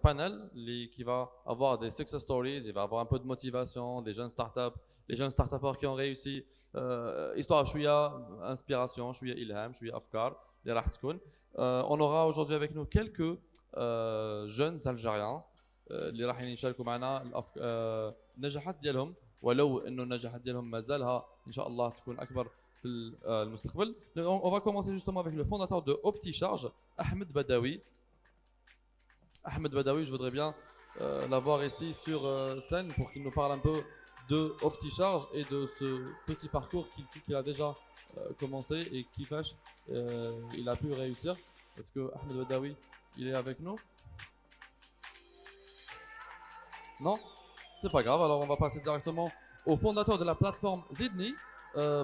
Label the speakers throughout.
Speaker 1: panel qui va avoir des success stories, il va avoir un peu de motivation, des jeunes startups, les jeunes startupers qui ont réussi, histoire chouïa, inspiration, chouïa ilham, chouïa afkar, les راح تكون. On aura aujourd'hui avec nous quelques jeunes Algériens اللي راح يشاركوا معنا النجاحات ديالهم ولو انه النجاحات ديالهم مازالها ان شاء الله تكون اكبر في المستقبل. On va commencer justement avec le fondateur de OptiCharge, Ahmed Badawi. Ahmed Badawi, je voudrais bien l'avoir ici sur scène pour qu'il nous parle un peu de OptiCharge et de ce petit parcours qu'il a déjà commencé et qui fâche il a pu réussir. Est-ce que Ahmed Badawi il est avec nous? Non? C'est pas grave, alors on va passer directement au fondateur de la plateforme Zidni,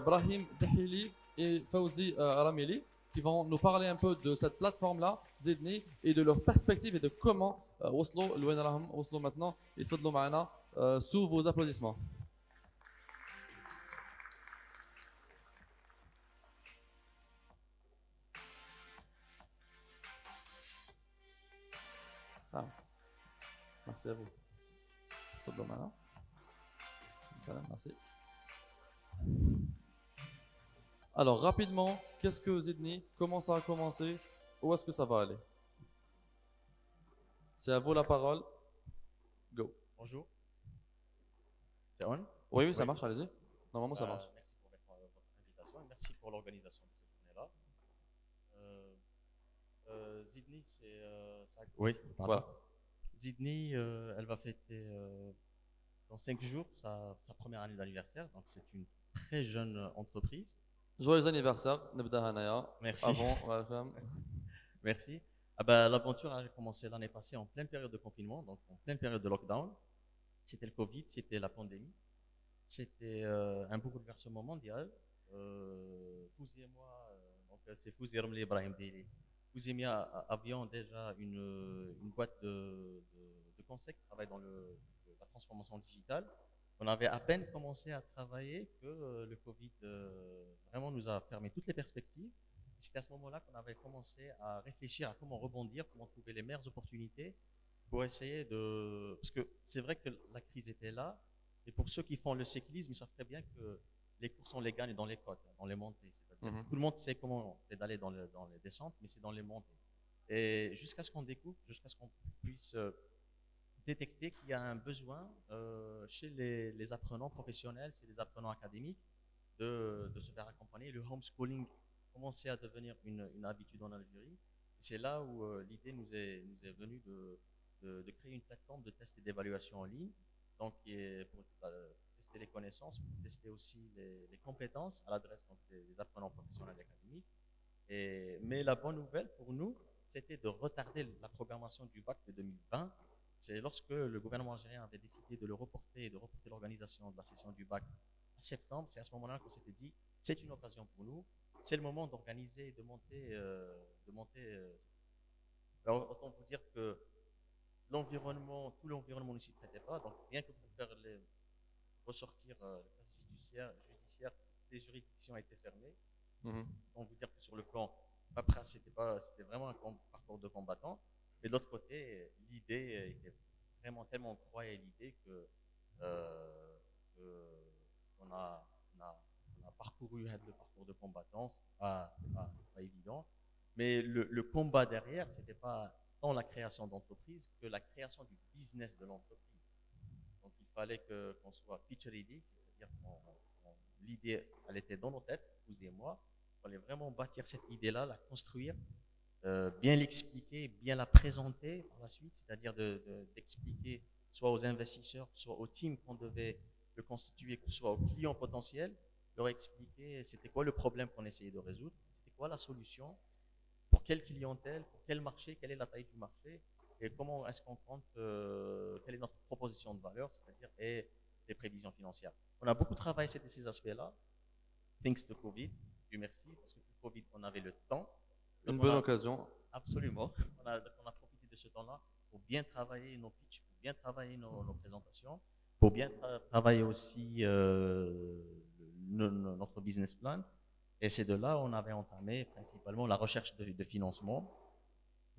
Speaker 1: Brahim Dahili et Fawzi Ramili, qui vont nous parler un peu de cette plateforme-là, Zidni, et de leurs perspectives et de comment وصلوا لوين راهم وصلوا maintenant. يتفضلوا معنا sous vos applaudissements. Ça. Merci à vous. تفضلوا معنا. Salam, merci. Alors rapidement, qu'est-ce que Zidni? Comment ça a commencé? Où est-ce que ça va aller? C'est à vous la parole. Go.
Speaker 2: Bonjour. C'est on?
Speaker 1: Oui, oui, ça marche, allez-y. Normalement, ça marche.
Speaker 2: Merci pour votre invitation et merci pour l'organisation de cette journée-là. Zidni, c'est. Oui, pardon.
Speaker 1: Voilà.
Speaker 2: Zidni, elle va fêter dans 5 jours sa première année d'anniversaire. Donc, c'est une très jeune entreprise.
Speaker 1: Joyeux anniversaire, نبداها هنايا.
Speaker 2: Merci.
Speaker 1: Avant, la femme.
Speaker 2: Merci. Ah ben, l'aventure a commencé l'année passée en pleine période de confinement, donc en pleine période de lockdown. C'était le Covid, c'était la pandémie. C'était un bouleversement mondial. Fouzi et moi, donc c'est Fouzi Ramli Ibrahim Dili. Fouzi et moi avions déjà une boîte de conseils qui travaille dans la transformation digitale. On avait à peine commencé à travailler que le Covid vraiment nous a fermé toutes les perspectives. C'était à ce moment-là qu'on avait commencé à réfléchir à comment rebondir, comment trouver les meilleures opportunités pour essayer de... Parce que c'est vrai que la crise était là, et pour ceux qui font le cyclisme, ils savent très bien que les courses, on les gagne dans les côtes, dans les montées. C'est-à-dire tout le monde sait comment pédaler dans les descentes, mais c'est dans les montées. Et jusqu'à ce qu'on découvre, jusqu'à ce qu'on puisse détecter qu'il y a un besoin chez les apprenants professionnels, chez les apprenants académiques, de se faire accompagner. Le homeschooling commençait à devenir une habitude en Algérie. C'est là où l'idée nous est venue de créer une plateforme de test et d'évaluation en ligne, donc pour tester les connaissances, pour tester aussi les compétences à l'adresse des apprenants professionnels et académiques. Mais la bonne nouvelle pour nous, c'était de retarder la programmation du bac de 2020. C'est lorsque le gouvernement algérien avait décidé de reporter l'organisation de la session du bac à septembre. C'est à ce moment-là qu'on s'était dit, c'est une occasion pour nous, c'est le moment d'organiser et de monter. Alors, autant vous dire que tout l'environnement ne s'y prêtait pas. Donc, rien que pour faire ressortir le casier judiciaire, les juridictions étaient fermées. On vous dire que sur le plan paperasse, c'était vraiment un parcours de combattant. Mais de l'autre côté, l'idée était vraiment tellement, on croyait l'idée qu'on a parcouru le parcours de combattant. C'était pas évident. Mais le combat derrière, c'était pas tant la création d'entreprise que la création du business de l'entreprise. Donc il fallait qu'on soit pitch ready, c'est-à-dire que l'idée, elle était dans nos têtes, vous et moi. Il fallait vraiment bâtir cette idée-là, la construire, bien l'expliquer, bien la présenter par la suite, c'est-à-dire d'expliquer soit aux investisseurs, soit au team qu'on devait le constituer, soit aux clients potentiels, leur expliquer c'était quoi le problème qu'on essayait de résoudre, c'était quoi la solution, pour quelle clientèle, pour quel marché, quelle est la taille du marché, et comment est-ce qu'on compte, quelle est notre proposition de valeur, c'est-à-dire et les prévisions financières. On a beaucoup travaillé ces aspects-là, thanks to Covid, Dieu merci, parce que pour Covid, on avait le temps.
Speaker 1: Une bonne occasion.
Speaker 2: Absolument. On a profité de ce temps-là pour bien travailler nos pitchs, pour bien travailler nos présentations, pour bien travailler aussi notre business plan. Et c'est de là où on avait entamé principalement la recherche de financement,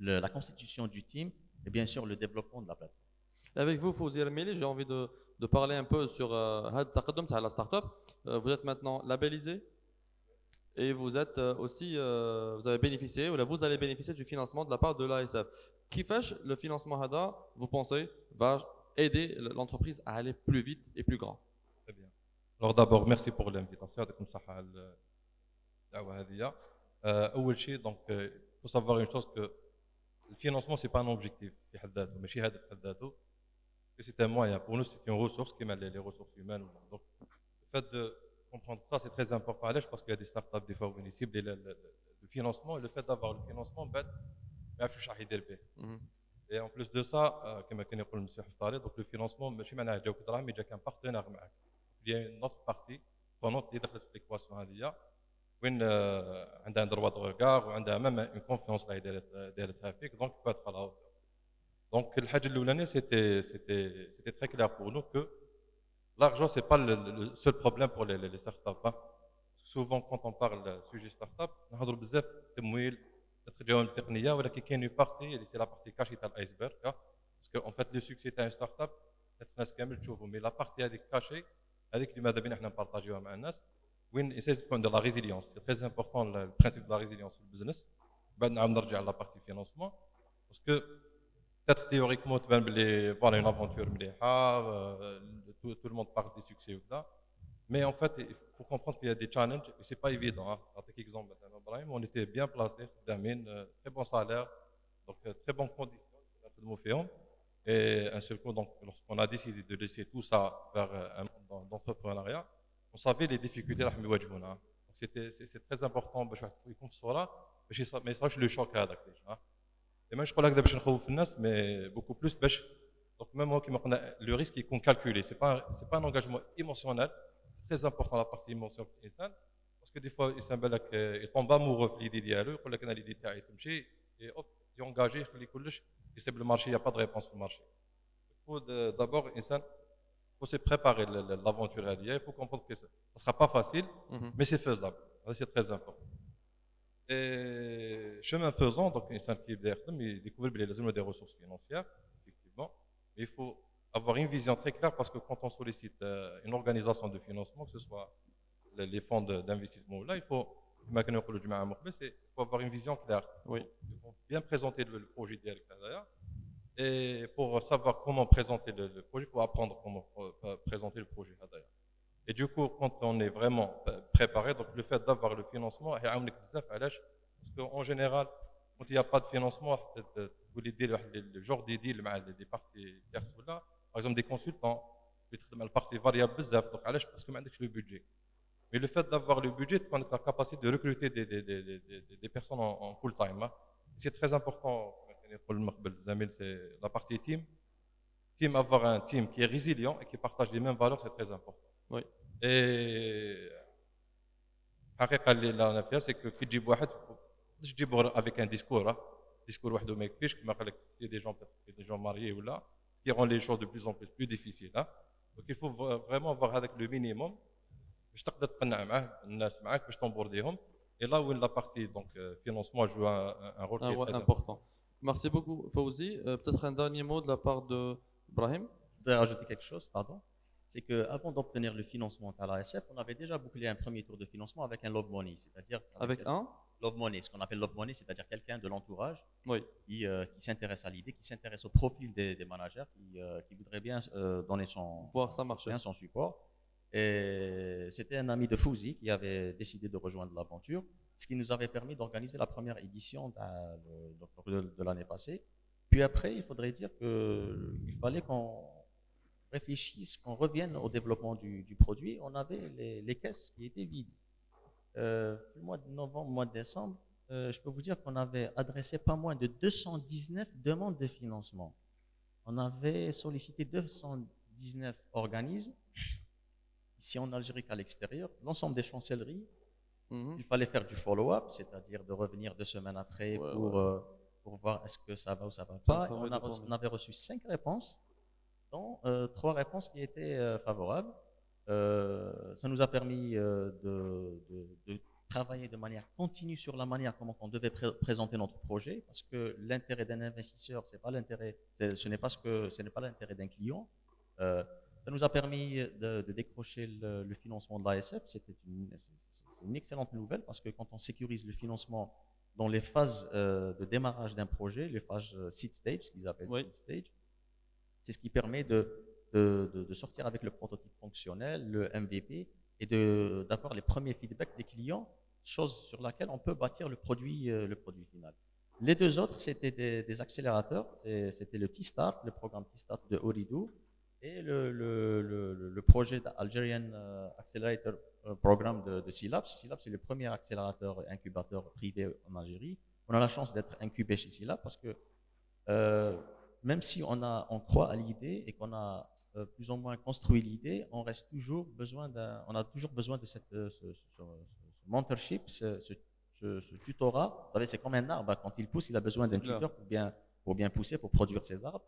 Speaker 2: la constitution du team et bien sûr le développement de la plateforme.
Speaker 1: Avec vous, Fawzi Hermeli, j'ai envie de parler un peu sur la startup. Vous êtes maintenant labellisé et vous êtes aussi, vous avez bénéficié, ou là, vous allez bénéficier du financement de la part de l'ASF. Kifash, le financement HADA, vous pensez, va aider l'entreprise à aller plus vite et plus grand.
Speaker 3: Très bien. Alors d'abord, merci pour l'invitation. يعطيكم الصحة على الدعوة هذه. أول شيء donc il faut savoir une chose que le financement c'est pas un objectif في حد ذاته ماشي هدف في حد ذاته. C'est un moyen pour nous, c'est une ressource qui m'a les ressources humaines. Donc le fait de comprendre ça c'est très important. Parce qu'il y a des startups des fois où ils ciblent le financement et le fait d'avoir le financement بعد ما يعرفش واش راح يدير به. Et en plus de ça, comme كان يقول المسيو حفطاري, donc le financement ماشي معناها جاوك دراهم, mais جاك un partenaire معك. Il y a une autre partie prenante اللي دخلت في l'équation هذه وين عندها un droit de regard وعندها même une confiance اللي دايرتها فيك, donc il faut être à la hauteur. Donc الحاجه الاولانيه c'était très clair pour nous que l'argent c'est pas le seul problème pour les startups. Souvent quand on parle sujet startup نهضروا بزاف تمويل الجوانب التقنيه, ولكن كاين une partie اللي c'est la partie cachée تاع الايسبرغ, parce que en fait le succès تاع une startup الناس كامل تشوفوا, mais la partie هذيك كاشي هذيك اللي ماذا بينا احنا نبارطاجيوها مع الناس, وين essaie تكون de la résilience. C'est très important le principe de la résilience في البزنس. بعد نعاود نرجع على la partie financement, parce que peut-être théoriquement تبان بلي voilà une aventure مليحه, tout le monde parle des succès وكذا, mais en fait il faut comprendre qu'il y a des challenges et c'est pas évident. نعطيك exemple مثلا ابراهيم, on était bien placé خدامين, très bon salaire, donc très bonnes conditions نخدموا فيهم. Et un seul coup, donc, lorsqu'on a décidé de laisser tout ça vers un monde d'entrepreneuriat, on savait les difficultés اللي راح يواجهونا. C'est très important باش واحد يكون في الصوره باش ما يصراش لو شوك هذاك ديجا. Et ماشي نقول هكذا باش نخوف الناس, mais beaucoup plus باش donc même moi كيما قلنا le risque يكون calculé. C'est pas un engagement émotionnel. C'est très important la partie émotion في الانسان, parce que des fois الانسان بالك يطومب amoureux في l'idée ديالو, يقول لك انا l'idée تاعي تمشي et hop يونجاجي يخلي كلش يسيب المارشي, il n'y a pas de réponse au marché. Il faut d'abord faut se préparer l'aventure هذه. Il faut comprendre que ça ne sera pas facile, mais c'est faisable. C'est très important. Et chemin faisant, donc الانسان qui il découvre qu'il a des ressources financières, effectivement. Mais il faut avoir une vision très claire, parce que quand on sollicite une organisation de financement, que ce soit les fonds d'investissement là, il faut avoir une vision claire.
Speaker 1: Oui.
Speaker 3: Il faut bien présenter le projet derrière. Et pour savoir comment présenter le projet, il faut apprendre comment présenter le projet derrière. Et du coup, quand on est vraiment préparé, donc le fait d'avoir le financement, parce qu'en général, quand il n'y a pas de financement, vous voulez dire le genre des deals avec des parties tierces là, par exemple des consultants, qui traitent la partie variable, donc parce que maintenant le budget. Mais le fait d'avoir le budget, tu as la capacité de recruter des personnes en full time. C'est très important. C'est la partie team. Avoir un team qui est résilient et qui partage les mêmes valeurs, c'est très important.
Speaker 1: Oui.
Speaker 3: Et الحقيقه اللي انا فيها c'est que كي تجيب واحد باش تجيبه avec un discours وحده ما يكفيش, كما قال لك c'est des gens mariés ou là qui rend les choses de plus en plus difficiles. Donc il faut vraiment avoir avec le minimum باش تقدر تقنع معاه الناس معاك باش تنبورديهم. Et là où la partie donc financement joue un rôle très
Speaker 1: important. Merci beaucoup, Fawzi. Peut-être un dernier mot de la part de Brahim.
Speaker 2: Je voudrais rajouter quelque chose, pardon. C'est qu'avant d'obtenir le financement à l'ASF, on avait déjà bouclé un premier tour de financement avec un love money, c'est-à-dire
Speaker 1: avec un
Speaker 2: love money, ce qu'on appelle love money, c'est-à-dire quelqu'un de l'entourage,
Speaker 1: oui,
Speaker 2: qui s'intéresse à l'idée, qui s'intéresse au profil des managers, qui voudrait bien donner
Speaker 1: voir ça marcher,
Speaker 2: son support. Et c'était un ami de Fawzi qui avait décidé de rejoindre l'aventure, ce qui nous avait permis d'organiser la première édition de l'année passée. Puis après, il faudrait dire qu'il fallait qu'on réfléchisse, qu'on revienne au développement du produit. On avait les caisses qui étaient vides. Le mois de novembre, mois de décembre, je peux vous dire qu'on avait adressé pas moins de 219 demandes de financement. On avait sollicité 219 organismes, ici en Algérie qu'à l'extérieur, l'ensemble des chancelleries. Il fallait faire du follow-up, c'est-à-dire de revenir 2 semaines après pour voir est-ce que ça va ou ça va pas. On avait reçu 5 réponses, dont 3 réponses qui étaient favorables. Ça nous a permis de travailler de manière continue sur la manière comment on devait présenter notre projet, parce que l'intérêt d'un investisseur, ce n'est pas l'intérêt d'un client. Ça nous a permis de décrocher le financement de l'ASF. C'est une excellente nouvelle, parce que quand on sécurise le financement dans les phases de démarrage d'un projet, les phases seed stage, ce qu'ils appellent seed stage, c'est ce qui permet de sortir avec le prototype fonctionnel, le MVP, et d'avoir les premiers feedbacks des clients, chose sur laquelle on peut bâtir le produit final. Les deux autres, c'était des accélérateurs. C'était le T-Start, le programme T-Start de Ooredoo, et le projet d'Algerian Accelerator Programme de Silabs. Silabs, c'est le premier accélérateur et incubateur privé en Algérie. On a la chance d'être incubé chez Silabs parce que même si on croit à l'idée et qu'on a plus ou moins construit l'idée, on a toujours besoin de ce mentorship, ce tutorat. Vous savez, c'est comme un arbre. Quand il pousse, il a besoin d'un tuteur pour bien pousser, pour produire ses arbres.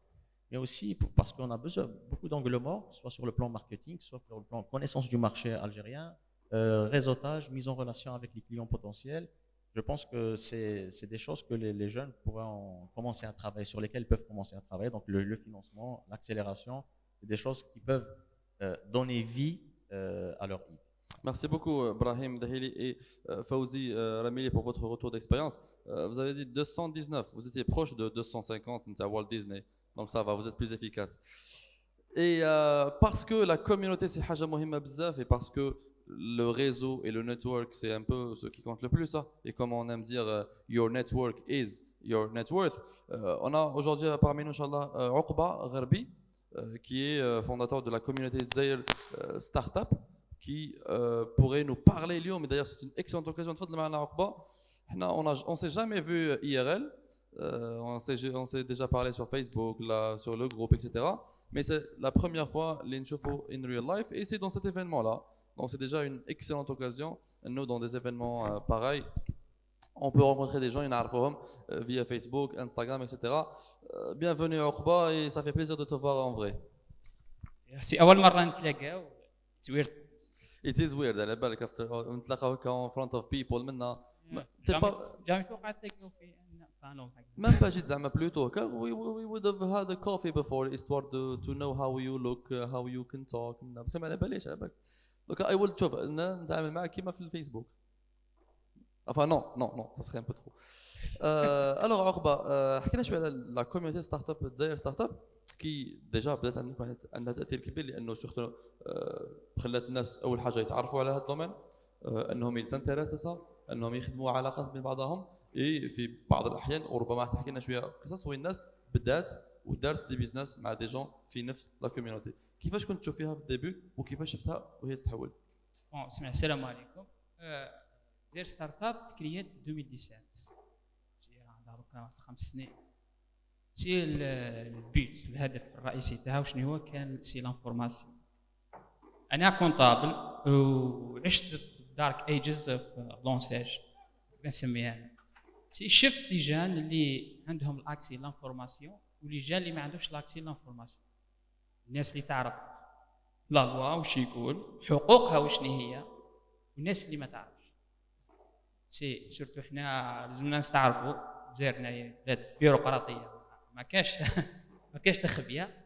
Speaker 2: Mais aussi parce qu'on a besoin beaucoup d'angles morts, soit sur le plan marketing, soit sur le plan connaissance du marché algérien, réseautage, mise en relation avec les clients potentiels. Je pense que c'est des choses que les jeunes pourraient commencer à travailler, sur lesquelles ils peuvent commencer à travailler. Donc le financement, l'accélération, c'est des choses qui peuvent donner vie à leur idée.
Speaker 1: Merci beaucoup, Brahim Dahili et Fawzi Ramili, pour votre retour d'expérience. Vous avez dit 219, vous étiez proche de 250 à Walt Disney, donc ça va, vous êtes plus efficace. Et parce que la communauté c'est haja mohima bzaf, et parce que le réseau et le network c'est un peu ce qui compte le plus, hein. Et comme on aime dire, your network is your net worth. On a aujourd'hui parmi nous, Inch'Allah, Oqba Gharbi, qui est fondateur de la communauté Zaïr Startup, qui pourrait nous parler Lyon. Mais d'ailleurs, c'est une excellente occasion de faire de Oqba. On ne s'est jamais vu IRL. On s'est déjà parlé sur Facebook, là, sur le groupe, etc. Mais c'est la première fois l'inchofo in real life, et c'est dans cet événement-là. Donc c'est déjà une excellente occasion. Nous, dans des événements pareils, on peut rencontrer des gens, via Facebook, Instagram, etc. Bienvenue à Oqba, et ça fait plaisir de te voir en vrai.
Speaker 4: C'est أول مرة نتلاقاو. It's weird.
Speaker 1: It is weird, على بالك نتلاقاو in front of people منا.
Speaker 4: جامي توقعت تلاقاو في قانون.
Speaker 1: Même pas juste زعما plutôt we would have had a coffee before histoire to know how you look, how you can talk. نتخيل على باليش على بالك. Donc I will تشوف نتعامل معك كيما في الفيسبوك. Enfin non, ça serait un peu trop. Alors عقبة حكينا شويه على لا كوميونيتي ستارت اب دزاير ستارت اب كي ديجا بدات عندها تاثير كبير لانه سورتو خلات الناس اول حاجه يتعرفوا على هذا الدومين، انهم يسانتيريسا، انهم يخدموا علاقات بين بعضهم، في بعض الاحيان وربما حتى حكينا شويه قصص وين الناس بدات ودارت دي بيزنس مع دي جون في نفس لا كوميونيتي. كيفاش كنت تشوف فيها في الديبي وكيفاش شفتها وهي تتحول؟
Speaker 4: بسم السلام عليكم. دير ستارت اب تكريات 2017 سي عندها 5 سنين. سي البيت الهدف الرئيسي تاعها شنو هو؟ كان سي لانفورماسيون. انا كونطابل وعشت دارك ايجز في لونساج كنسميها. سي شفت لي جان اللي عندهم الاكسي لانفورماسيون ولي جان اللي ما عندهمش الاكسي لانفورماسيون. الناس اللي تعرف لا لوا واش يقول، حقوقها وشنو هي، والناس اللي ما تعرفش. سي سورتو حنا لازمنا نستعرفوا جزائرنا بلاد بيروقراطيه ما كاش تخبيه.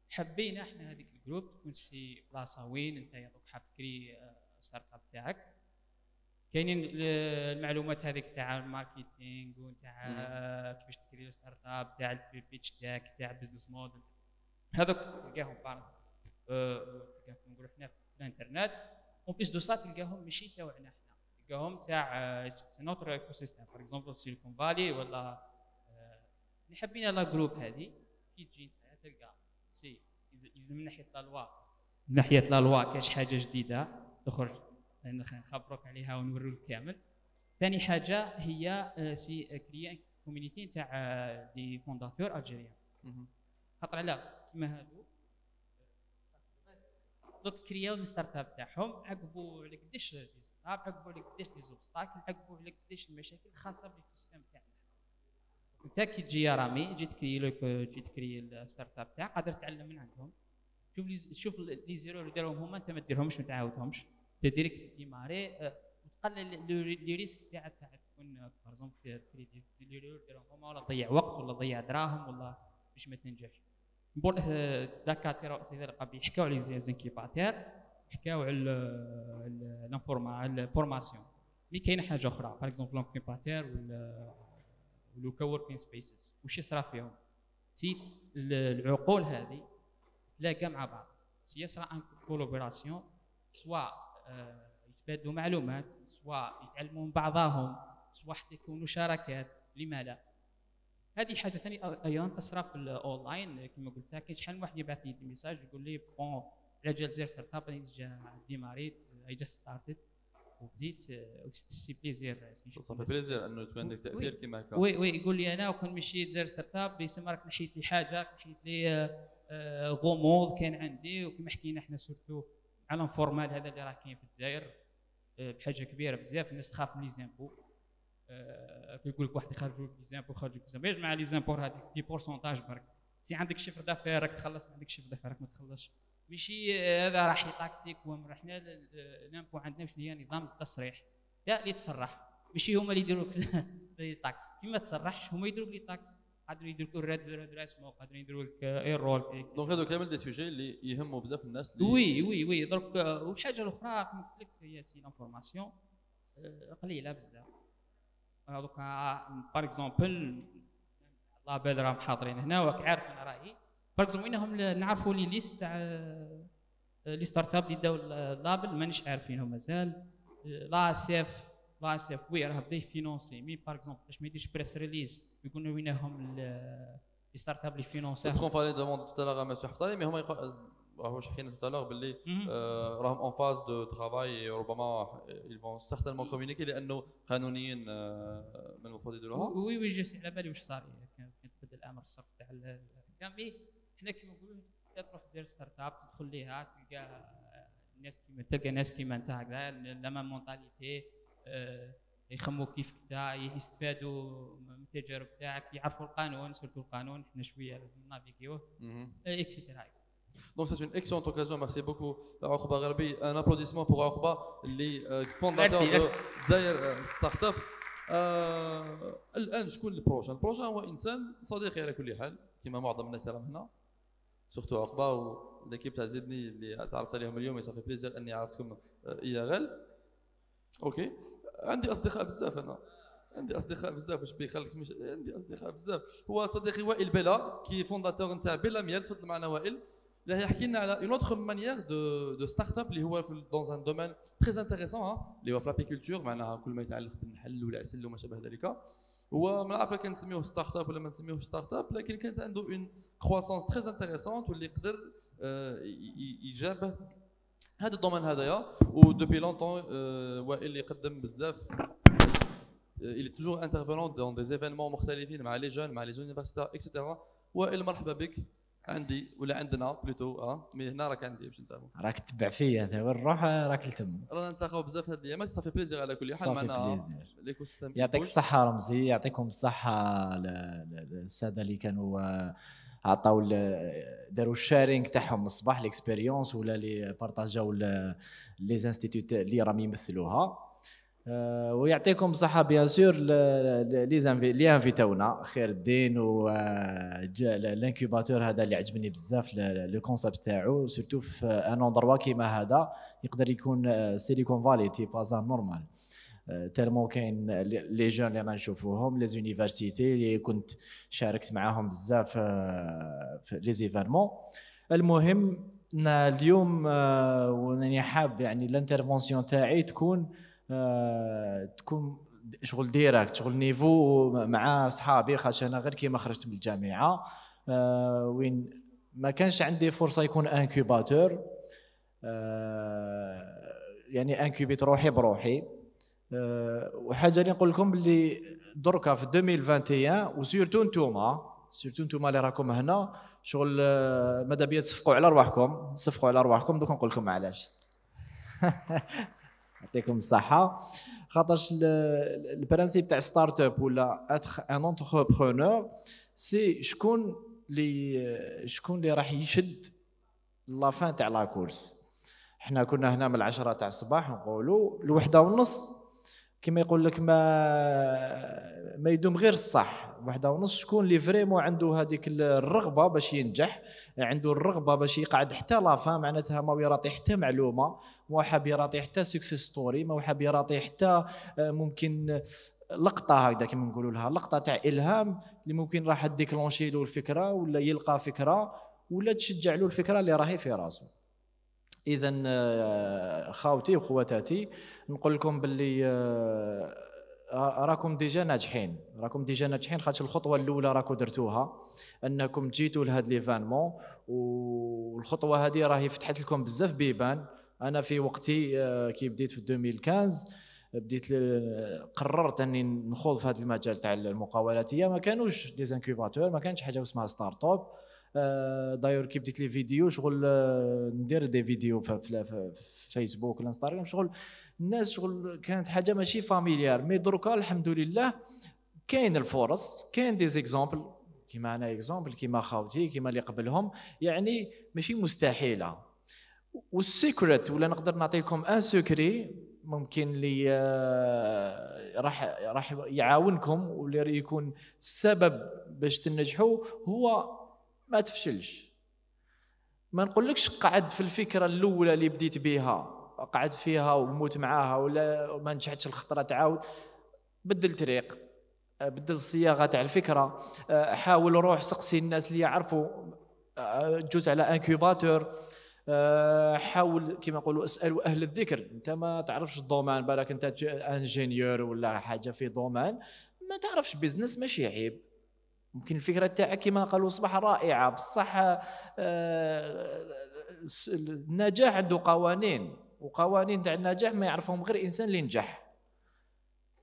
Speaker 4: حبينا احنا هذيك الجروب تكون سي بلاصه وين انت دوك حاب تكري ستارت اب تاعك، كاينين المعلومات هذيك تاع الماركتينغ وتاع كيفاش تكري ستارت اب، تاع البيتش تاعك، تاع البيزنس موديل، هذوك تلقاهم بارد تلقاهم نقولوا حنا في الانترنت. اون بيس دو سا تلقاهم ماشي تاعنا حنا، تلقاهم تاع سي نوتر ايكو سيستم، باغ اكزومبل سيليكون فالي ولا اللي حابين لا جروب هذه. كي تجي انت تلقى سي من ناحيه لا لوا، من ناحيه لا لوا كاش حاجه جديده تخرج نخبروك عليها ونوريو لك كامل. ثاني حاجه هي سي كريان كوميونيتي تاع دي فونداتور الجيريان، خاطر على كيما هادو دوك كرياو ستارت اب تاعهم، عقبوا على قداش دي ستارت اب، عقبوا على قداش دي زوبستاكل، عقبوا على قداش المشاكل الخاصه بالايكو سيستم تاعنا. انت كي تجي يا رامي جيت تكري الستارت اب تاعك، قادر تتعلم من عندهم. شوف لي زيرو اللي داروهم هما انت ما ديرهمش، ما تعاودهمش، انت ديريكت ديماري تقلل لي ريسك تاع تكون باغ اكزومبل ديروا هما ولا تضيع وقت ولا تضيع دراهم ولا باش ما تنجحش. نقول دكاتره واساتذه قبل يحكوا على لي زانكيباتير، يحكوا على الفورماسيون. مي كاينه حاجه اخرى باغ اكزومبل لونكيباتير ولو كووركين سبيسز واش يصرا فيهم. سي العقول هذه تلاقى مع بعض، سي يصرا ان كولابوراسيون، سواء يتبادلوا معلومات، سواء يتعلموا من بعضهم، سواء حتى يكونوا شراكات. لما لا؟ هذه حاجه ثانيه ايضا تصرا في الاونلاين. كما قلت لك كاين شحال من واحد يبعث لي ميساج يقول لي بون على جال دير ستارت اب ديجا ديماريت اي جاست ستارتد وبديت سي بليزير.
Speaker 1: صافي بليزير انه تكون عندك تاثير كيما هكا.
Speaker 4: وي يقول لي انا وكون مشيت دير ستارت اب يسمى راك نحيت لي حاجه، نحيت لي غموض كان عندي. وكما حكينا احنا سورتو على الفورمال هذا اللي راه كاين في الجزائر بحاجه كبيره بزاف. الناس تخاف من لي زامبو، كيقول لك واحد يخرجوا لي زامبو يخرجوا زامبو مع لي زامبو هذه دي بورسونتاج برك. سي عندك شيفر دافير راك تخلص، ما عندك شيفر دافير راك ما تخلصش. ماشي هذا راح يطاكسيك. وحنا الامبو عندنا شنو هي نظام التصريح، لا اللي تصرح ماشي هما اللي يديروا لي طاكس. كيما تصرحش هما يديروا لي طاكس، قادرين يديروا لك الراد اسمه، قادرين يديروا لك ايرول.
Speaker 1: دونك هادو كامل دي سوجي اللي يهموا بزاف الناس اللي
Speaker 4: وي درك. وحاجه الاخرى كما قلت لك هي سي لانفورماسيون قليله بزاف. دوكا باغ اكزومبل الله بال راهم حاضرين هنا وراك عارف انا رايي. باغ اكزومبل وينهم نعرفوا لي ليست تاع لي ستارت اب اللي داو اللابل مانيش عارفينهم مازال. لا سيف وي راه بدا يفينونسي. مي باغ اكزومبل باش ما يديرش بريس ريليز يقولوا وينهم لي ستارت اب اللي فينونسي.
Speaker 1: تخون فالي دوموند توتالور مسيو حفطاني. مي هما واش حكينا توتالور باللي راهم اون فاز دو ترافاي. ربما ils vont certainement communiquer لانه قانونيا من المفروض يديروها.
Speaker 4: وي جيت على بالي واش صار كان تبدل الامر الصرف تاع كامي. حنا كيما نقولوا تروح دير ستارت اب تدخل ليها تلقى ناس كيما انت هكذا لا ميم مونتاليتي، يخموا كيف كذا، يستفادوا من التجارب تاعك، يعرفوا القانون سورتو القانون. حنا شويه لازم نافيغيوه اكسيتيرا.
Speaker 1: Donc c'est une excellente occasion. Merci beaucoup عقبة غربي. Un applaudissement pour عقبة اللي فونداتور دو دزاير ستارت اب. الان شكون البروجان؟ البروجان هو انسان صديقي على كل حال كما معظم الناس راهم هنا سورتو عقبة وليكيب تاع زدني اللي تعرفت عليهم اليوم. صافي بليزير اني عرفتكم يا غال. اوكي عندي اصدقاء بزاف. انا عندي اصدقاء بزاف. واش بيخليك مش عندي اصدقاء بزاف. هو صديقي وائل بلا كي فونداتور نتاع بلا ميال. تفضل معنا وائل. Là, il y a une autre manière de start-up qui est dans un domaine très intéressant, اللي هو في l'apiculture. معناها كل ما يتعلق بالنحل والعسل وما شابه ذلك. هو ما نعرف كان نسميوه ستارت-اب ولا ما نسميوهش ستارت-اب، لكن كانت عنده une croissance très intéressante واللي يقدر يجابه هذا الدومين هذايا. ودوبي لونتون وائل يقدم بزاف. Il est toujours intervenant dans des événements مختلفين مع les jeunes مع les universitaires etc. وائل مرحبا بك عندي ولا عندنا بلوتو. مي هنا راك عندي باش نتفاهموا.
Speaker 5: راك تتبع فيا انت وين نروح راك لتم.
Speaker 1: رانا نتلاقاو بزاف هاد الايامات. صافي بليزير على كل حال معنا ليكو سيستم.
Speaker 5: يعطيك الصحه رمزي، يعطيكم الصحه للساده اللي كانوا عطاو داروا الشارينغ تاعهم الصباح ليكسبيريونس ولا اللي بارطاجاو لي زانستيتوت اللي راهم يمثلوها. ويعطيكم الصحه بيان سور لي انفيتاونا خير الدين و الانكوباتور هذا اللي عجبني بزاف لو كونسيبت تاعو سورتو في ان اندروا كيما هذا يقدر يكون سيليكون فالي تي بازار نورمال تالمو كاين لي جون اللي غنشوفوهم لي زونيفرسيتي اللي كنت شاركت معاهم بزاف في لي زيفيرمون. المهم اليوم وناني حاب يعني الانترفونسيون تاعي تكون شغل ديراكت شغل نيفو مع صحابي خاطر انا غير كيما خرجت من الجامعه وين ما كانش عندي فرصه يكون انكوباتور يعني انكوبيت روحي بروحي. وحاجه اللي نقول لكم باللي دركا في 2021 وسيرتو نتوما اللي راكم هنا شغل ماذا بيا تصفقوا على ارواحكم دوك نقول لكم علاش. يعطيكم الصحه. خاطرش البرانسيب تاع ستارت اب ولا اتر ان انتربرونور سي شكون اللي راح يشد لا فان تاع لا كورس. حنا كنا هنا من 10 تاع الصباح نقولوا ل1:30 كما يقول لك ما يدوم غير الصح. وحده ونص شكون اللي فريمون عنده هذيك الرغبه باش ينجح، عنده الرغبه باش يقعد حتى لافا، معناتها ما يراطي حتى معلومه، ما حاب يراطي حتى سكسيس ستوري، ما حاب يراطي حتى ممكن لقطه هكذا كما نقولوا لها، لقطه تاع الهام اللي ممكن راح ديكلونشي له الفكره، ولا يلقى فكره، ولا تشجع له الفكره اللي راهي في راسه. اذا خاوتي وخواتاتي نقول لكم باللي راكم ديجا ناجحين، خاطر الخطوه الاولى راكم درتوها، انكم جيتوا لهذا ليفانمون، والخطوه هذه راهي فتحت لكم بزاف بيبان. انا في وقتي كي بديت في 2015 بديت قررت اني نخوض في هذا المجال تاع المقاولاتيه. ما كانوش دي زانكوباتور، ما كانش حاجه اسمها ستارت اب. دايور كي بديت لي فيديو شغل ندير دي فيديو في فيسبوك والانستغرام، شغل الناس شغل كانت حاجه ماشي فاميليار. مي دروكا الحمد لله كاين الفرص، كاين دي زيكزامبل كيما انا اكزامبل، كيما خاوتي، كيما اللي قبلهم، يعني ماشي مستحيله. والسيكريت ولا نقدر نعطي لكم ان سكري ممكن اللي راح يعاونكم واللي يكون السبب باش تنجحوا، هو ما تفشلش. ما نقولكش قعد في الفكره الاولى اللي بديت بها قعد فيها وموت معاها، ولا ما نجحتش الخطره تعاود، بدل طريق، بدل الصياغه تاع الفكره، حاول روح سقسي الناس اللي يعرفوا، جوز على انكوباتور، حاول كما نقولوا اسالوا اهل الذكر. انت ما تعرفش الدومان، بالك انت انجينيور ولا حاجه في دومان ما تعرفش بيزنس، ماشي عيب. ممكن الفكره تاعك كما قالوا صباح رائعه، بصح النجاح عنده قوانين، وقوانين تاع النجاح ما يعرفهم غير انسان اللي نجح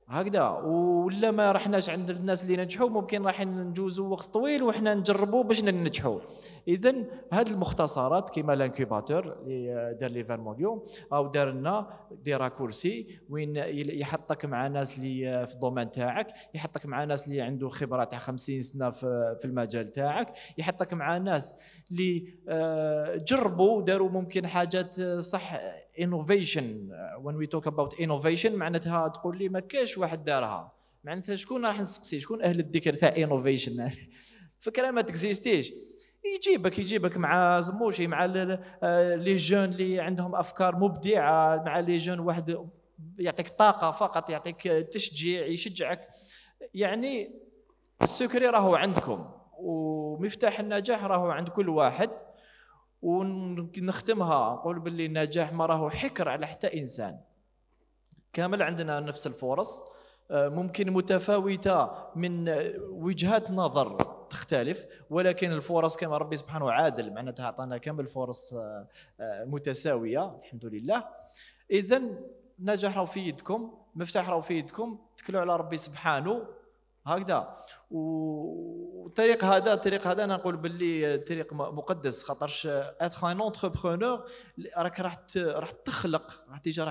Speaker 5: هكذا. ولا ما رحناش عند الناس اللي نجحوا، ممكن راح نجوزوا وقت طويل وحنا نجربوا باش ننجحوا. اذا هذه المختصرات كيما لانكوباتور اللي دار ليفيرمون اليوم، او دار لنا دي راكورسي وين يحطك مع ناس اللي في الدومين تاعك، يحطك مع ناس اللي عنده خبره تاع 50 سنه في المجال تاعك، يحطك مع ناس اللي جربوا داروا ممكن حاجات صح. innovation when we talk about innovation معناتها تقول لي ما كاش واحد دارها، معناتها شكون راح نسقسي، شكون اهل الذكر تاع innovation؟ فكره ما تكزيستيش. يجيبك مع زموشي، مع لي جون اللي عندهم افكار مبدعه، مع لي جون واحد يعطيك طاقه فقط، يعطيك تشجيع، يشجعك. يعني السكري راهو عندكم، ومفتاح النجاح راهو عند كل واحد. ونختمها نقول باللي النجاح ما راهو حكر على حتى انسان، كامل عندنا نفس الفرص، ممكن متفاوته من وجهات نظر تختلف، ولكن الفرص كما ربي سبحانه عادل، معناتها عطانا كامل فرص متساويه الحمد لله. اذا النجاح راهو في يدكم، مفتاح راهو في يدكم، تكلوا على ربي سبحانه هكذا. والطريق هذا انا نقول باللي طريق مقدس، خاطرش اتر ان انتربرونور راك راح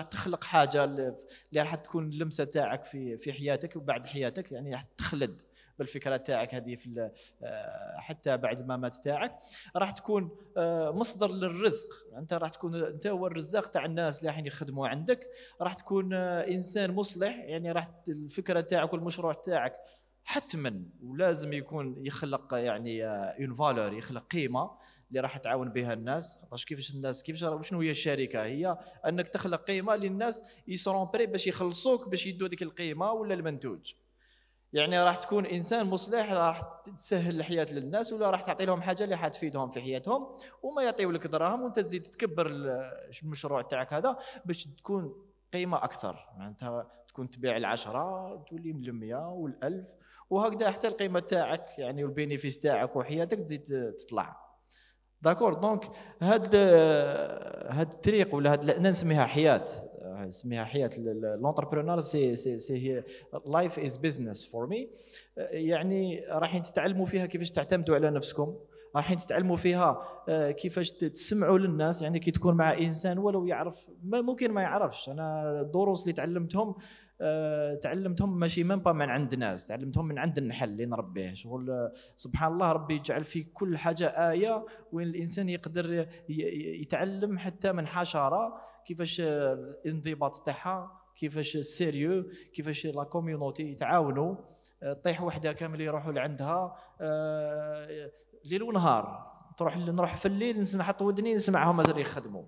Speaker 5: تخلق حاجه اللي راح تكون اللمسه تاعك في حياتك وبعد حياتك، يعني راح تخلد بالفكره تاعك هذه في حتى بعد الممات تاعك، راح تكون مصدر للرزق. انت راح تكون انت هو الرزاق تاع الناس اللي راح يخدموا عندك، راح تكون انسان مصلح، يعني راح الفكره تاعك والمشروع تاعك حتما ولازم يكون يخلق يعني اون فالور، يخلق قيمه اللي راح تعاون بها الناس. خاطرش كيفاش الناس شنو هي الشركه؟ هي انك تخلق قيمه للناس يسرون بري باش يخلصوك باش يدوا ديك القيمه ولا المنتوج. يعني راح تكون انسان مصلح، راح تسهل الحياه للناس، ولا راح تعطي لهم حاجه اللي حتفيدهم في حياتهم، وما يعطيو لك دراهم وانت تزيد تكبر المشروع تاعك هذا باش تكون قيمه اكثر. معناتها تكون تبيع ال10 تولي من 100 وال1000 وهكذا، حتى القيمه تاعك يعني والبينيفيس تاعك وحياتك تزيد تطلع. داكور. دونك هاد الطريق ولا هاد نسميها حياه، نسميها حياه الانتربرونور، سي لايف از بزنس فور مي. يعني رايحين تتعلموا فيها كيفاش تعتمدوا على نفسكم، رايحين تتعلموا فيها كيفاش تسمعوا للناس. يعني كي تكون مع انسان ولو يعرف ممكن ما يعرفش، انا الدروس اللي تعلمتهم ماشي من من عند ناس، تعلمتهم من عند النحل اللي نربيه. شغل سبحان الله ربي يجعل في كل حاجه ايه وين الانسان يقدر يتعلم حتى من حشره كيفاش الانضباط تاعها كيفاش السيريو، كيفاش لا كوميونيتي يتعاونوا. طيح وحده كامل يروحوا لعندها ليل ونهار، نروح في الليل نحط ودني نسمعهم مازال يخدموا.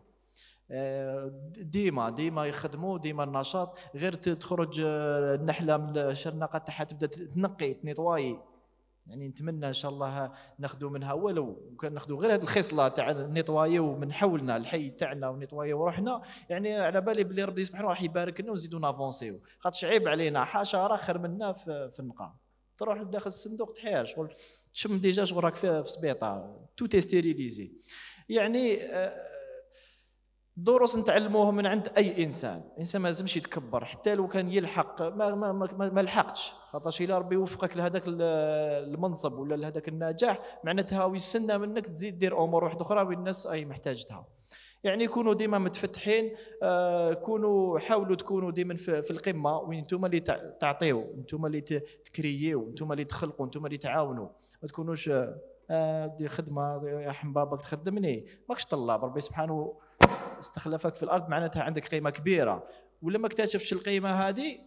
Speaker 5: ديما يخدموا، ديما النشاط. غير تخرج النحله من الشرنقه تاعها تبدا تنقي تنيطواي. يعني نتمنى ان شاء الله ناخذوا منها، ولو كان ناخذوا غير هذه الخصله تاع نيطواي ومن حولنا الحي تاعنا ونيطواي وروحنا. يعني على بالي بلي ربي سبحانه راح يبارك لنا ونزيدوا نافونسيو، خاطش عيب علينا حشره خير منا في النقا. تروح داخل الصندوق تحير شغل تشم ديجا شغل راك في سبيطار تو تيستيريليزي. يعني دروس نتعلموها من عند اي انسان ما لازمش يتكبر حتى لو كان يلحق ما لحقتش، خاطرش الا ربي يوفقك لهذاك المنصب ولا لهذاك النجاح معناتها ويستنى منك تزيد دير امور واحده اخرى والناس اي محتاجتها. يعني كونوا ديما متفتحين، كونوا حاولوا تكونوا ديما في القمه، وين انتم اللي تعطيوا، انتم اللي تكرييو، انتم اللي تخلقوا، انتم اللي تعاونوا. ما تكونوش دي خدمه يا حبابك تخدمني، ماكش طلاب. ربي سبحانه استخلفك في الارض معناتها عندك قيمه كبيره، ولما اكتشفتش القيمه هذه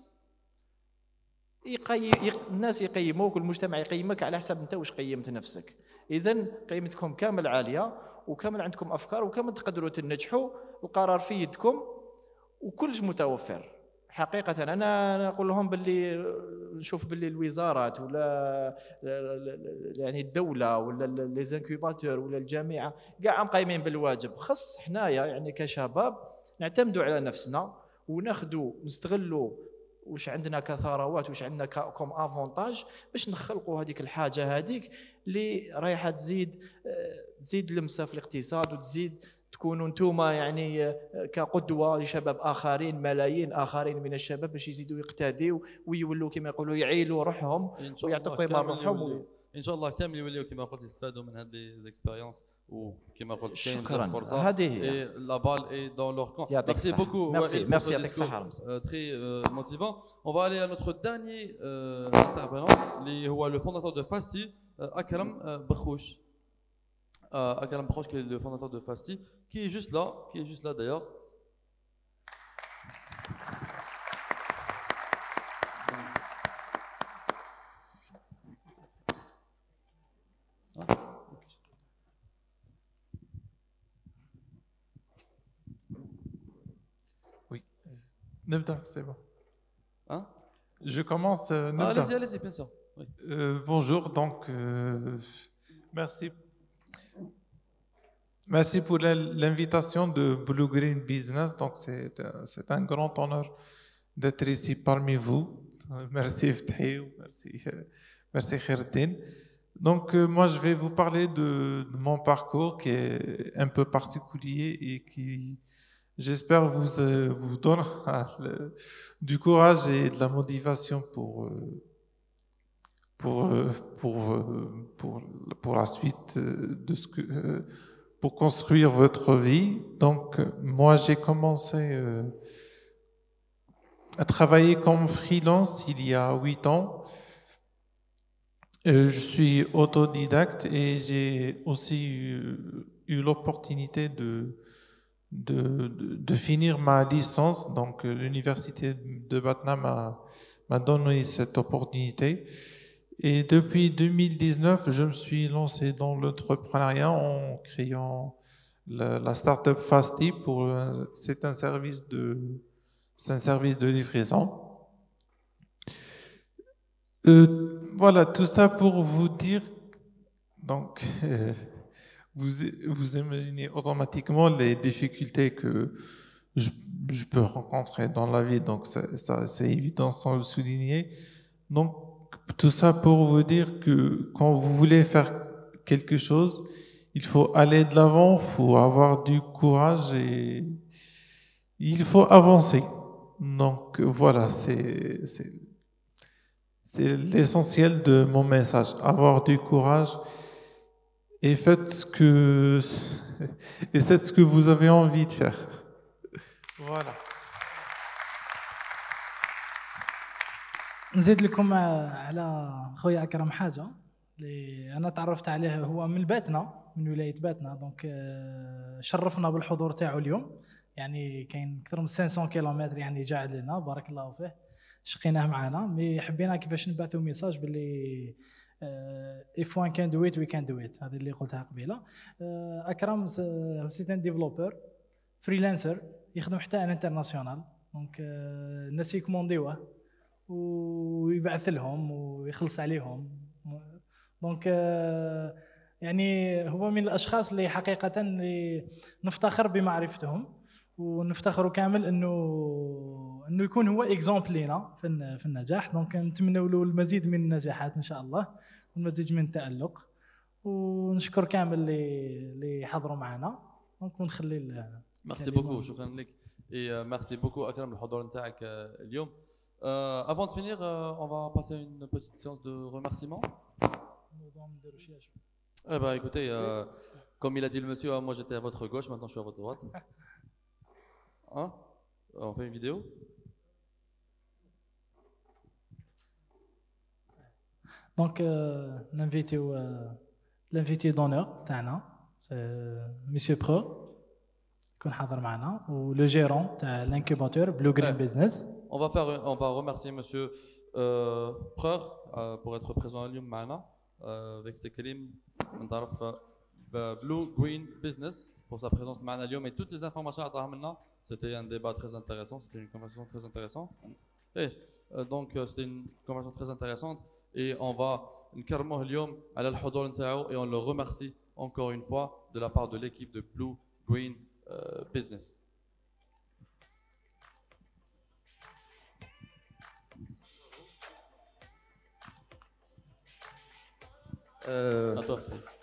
Speaker 5: الناس يقيموك والمجتمع يقيمك على حسب انت واش قيمت نفسك. اذا قيمتكم كامل عاليه، وكامل عندكم افكار، وكامل تقدروا تنجحوا. القرار في يدكم وكلش متوفر. حقيقه انا نقول لهم باللي نشوف باللي الوزارات ولا يعني الدوله ولا لي زانكوباتور ولا الجامعه كاع قايمين بالواجب. خص حنايا يعني كشباب نعتمدوا على نفسنا وناخذوا نستغلوا واش عندنا كثروات، واش عندنا كوم افونتاج، باش نخلقوا هذيك الحاجه هذيك اللي رايحه تزيد لمسه في الاقتصاد، وتزيد تكونوا نتوما يعني كقدوه لشباب اخرين، ملايين اخرين من الشباب باش يزيدوا يقتديوا ويولوا كما يقولوا يعيلوا روحهم ويعطوا قيمه لروحهم.
Speaker 1: ان شاء الله كامل يوليو كما قلت يستفادوا من هذه ليزيكسبيريونس، وكما قلت كاين
Speaker 5: فرصه. هذه هي
Speaker 1: لا بال اي دون لور كون.
Speaker 5: ميرسي بوكو. ميرسي يعطيك الصحه.
Speaker 1: تري موتيفون. اون فا الي ا نوتر داني انترفينون اللي هو لو فونداتور دو فاستي اكرم بخوش. Akaram Broch, qui est le fondateur de Fasti, qui est juste là d'ailleurs.
Speaker 6: Oui. Nebda, c'est bon.
Speaker 1: Hein?
Speaker 6: Je commence. Nebda.
Speaker 1: Allez-y, bien sûr. Oui.
Speaker 6: Bonjour, donc merci pour l'invitation de Blue Green Business. Donc c'est un grand honneur d'être ici parmi vous. Merci Ftahi, merci Khaireddine. Donc moi je vais vous parler de mon parcours qui est un peu particulier et qui, j'espère, vous donnera du courage et de la motivation pour la suite de ce que pour construire votre vie. Donc, moi, j'ai commencé à travailler comme freelance il y a 8 ans. Je suis autodidacte et j'ai aussi eu l'opportunité de finir ma licence. Donc, l'université de Batna m'a donné cette opportunité. Et depuis 2019, je me suis lancé dans l'entrepreneuriat en créant la start-up Fasti. C'est un service de livraison. Voilà, tout ça pour vous dire. Donc, vous imaginez automatiquement les difficultés que je peux rencontrer dans la vie. Donc, ça c'est évident sans le souligner. Donc, tout ça pour vous dire que quand vous voulez faire quelque chose, il faut aller de l'avant, il faut avoir du courage et il faut avancer. Donc voilà, c'est l'essentiel de mon message. Avoir du courage et faites ce que vous avez envie de faire. Voilà.
Speaker 7: نزيد لكم على خويا أكرم حاجة اللي أنا تعرفت عليه، هو من باتنا من ولايه باتنا دونك شرفنا بالحضور تاعو اليوم يعني كاين اكثر من 500 كيلومتر يعني قاعد لنا بارك الله فيه شقيناه معنا مي حبينا كيفاش نبعثوا ميساج باللي if one can do it we can do it هذه اللي قلتها قبيله. اكرم سي ان ديفلوبر فريلانسر يخدم حتى ان انترناسيونال دونك الناس يكومونديوه ويبعث لهم ويخلص عليهم دونك يعني هو من الاشخاص اللي حقيقه اللي نفتخر بمعرفتهم ونفتخروا كامل انه يكون هو اكزامبل لينا في النجاح دونك نتمنوا له المزيد من النجاحات ان شاء الله والمزيد من التألق ونشكر كامل اللي حضروا معنا دونك ونخلي
Speaker 1: ميرسي بوكو شكرا لك et merci beaucoup أكرم الحضور نتاعك اليوم. Avant de finir, on va passer à une petite séance de remerciements. Eh ben, écoutez, comme il a dit le monsieur, moi j'étais à votre gauche, maintenant je suis à votre droite. Hein? On fait une vidéo?
Speaker 7: Donc, l'invité d'honneur, c'est monsieur Pro, qu'on a معنا, ou le gérant de l'incubateur Blue Green Business.
Speaker 1: On va remercier monsieur Preur pour être présent à Lyon معنا avec Tekrim نتعرف Blue Green Business pour sa présence معنا اليوم et toutes les informations عطاها لنا. C'était un débat très intéressant, c'était une conversation très intéressante. Et donc c'était une conversation très intéressante et on va نكرموه اليوم على الحضور نتاعو et on le remercie encore une fois de la part de l'équipe de Blue Green Business.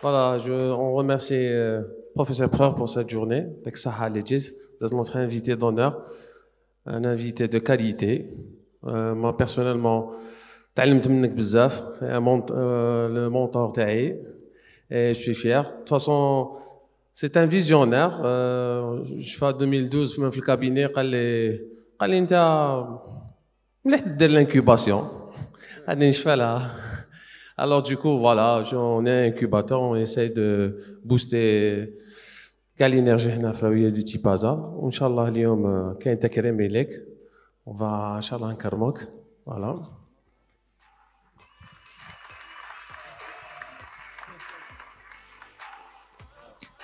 Speaker 8: Voilà, on remercie professeur Preur pour cette journée. Vous êtes notre invité d'honneur, un invité de qualité. Moi personnellement, c'est le mentor تاعي et je suis fier. De toute façon, c'est un visionnaire. Je fais 2012 même في الكابيني قال لي انت مليح تدير l'incubation. غادي نشفى لها. Alors du coup, voilà, on est un incubateur, on essaie de booster l'énergie du Tipaza. Inch'Allah, اليوم كاين تكريم لك. On va Inch'Allah نكرمك. Voilà.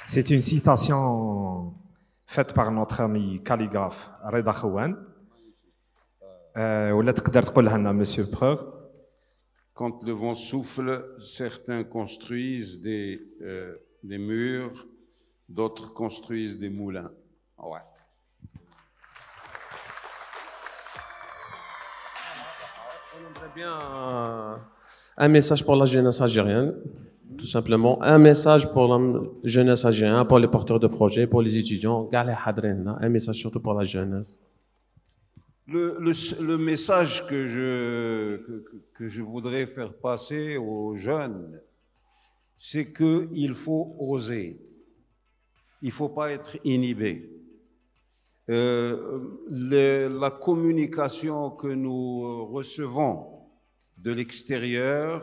Speaker 9: C'est une citation faite par notre ami calligraphe Reda Khouane. ولا تقدر تقولها لنا monsieur Preur.
Speaker 10: Quand le vent souffle, certains construisent des murs, d'autres construisent des moulins. Ouais.
Speaker 8: On aimerait bien un message pour la jeunesse algérienne, tout simplement. Un message pour la jeunesse algérienne, pour les porteurs de projets, pour les étudiants. Un message surtout pour la jeunesse.
Speaker 10: Le message que je voudrais faire passer aux jeunes, c'est qu'il faut oser. Il ne faut pas être inhibé. La communication que nous recevons de l'extérieur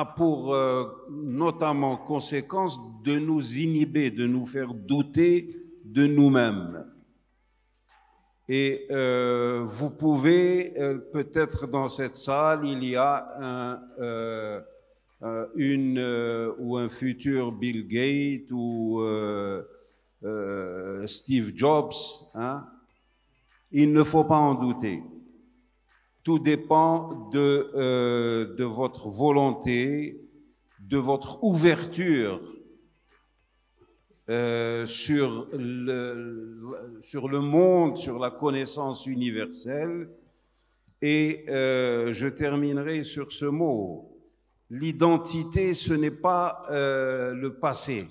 Speaker 10: a pour notamment conséquence de nous inhiber, de nous faire douter de nous-mêmes. Et vous pouvez, peut-être dans cette salle, il y a ou un futur Bill Gates ou Steve Jobs. Hein? Il ne faut pas en douter. Tout dépend de votre volonté, de votre ouverture sur le monde, sur la connaissance universelle. Et je terminerai sur ce mot. L'identité, ce n'est pas le passé.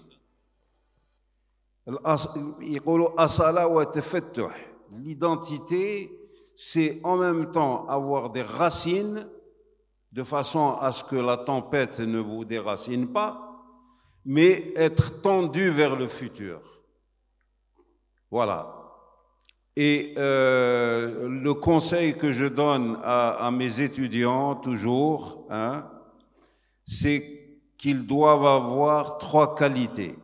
Speaker 10: L'identité, c'est en même temps avoir des racines, de façon à ce que la tempête ne vous déracine pas, mais être tendu vers le futur. Voilà. Et le conseil que je donne à mes étudiants toujours, hein, c'est qu'ils doivent avoir 3 qualités.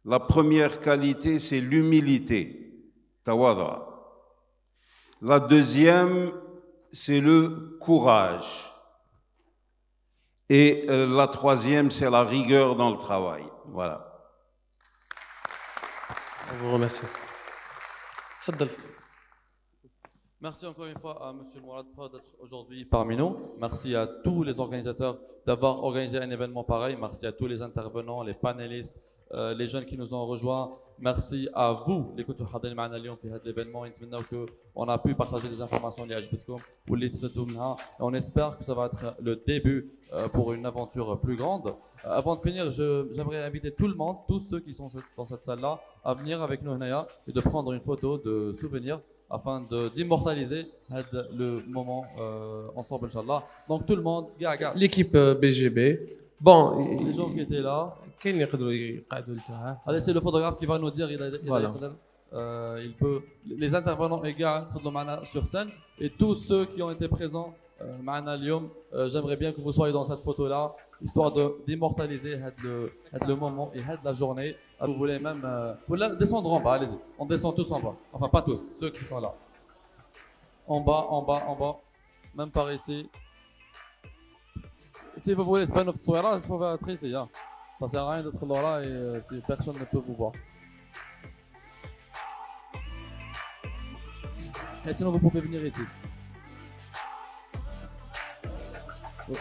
Speaker 10: La première qualité, c'est l'humilité, tawada. La deuxième, c'est le courage. Et la troisième, c'est la rigueur dans le travail. Voilà.
Speaker 8: On vous remercie.
Speaker 1: Merci encore une fois à M. Mourad d'être aujourd'hui parmi nous. Merci à tous les organisateurs d'avoir organisé un événement pareil. Merci à tous les intervenants, les panélistes, les jeunes qui nous ont rejoints. Merci à vous, les كنتوا حاضرين معنا اليوم في هذا l'événement. نتمنى que on a pu partager des informations اللي عجبتكم واللي تستفدوا منها. On espère que ça va être le début pour une aventure plus grande. Avant de finir, j'aimerais inviter tout le monde, tous ceux qui sont dans cette salle-là, à venir avec nous Henaya et de prendre une photo de souvenir afin d'immortaliser le moment ensemble, Inch'Allah. Donc tout le monde,
Speaker 8: l'équipe BGB. Bon,
Speaker 1: les gens qui étaient là. Allez, c'est le photographe qui va nous dire. Il peut. Les intervenants sur scène et tous ceux qui ont été présents, j'aimerais bien que vous soyez dans cette photo-là, histoire d'immortaliser le moment et la journée. Vous voulez même descendre en bas, allez-y. On descend tous en bas. Enfin, pas tous, ceux qui sont là. En bas, en bas, en bas. Même par ici. Si vous voulez faire notre soirée, il faut être ici. Hein. Ça ne sert à rien d'être là et si personne ne peut vous voir. Et sinon, vous pouvez venir ici. Oh.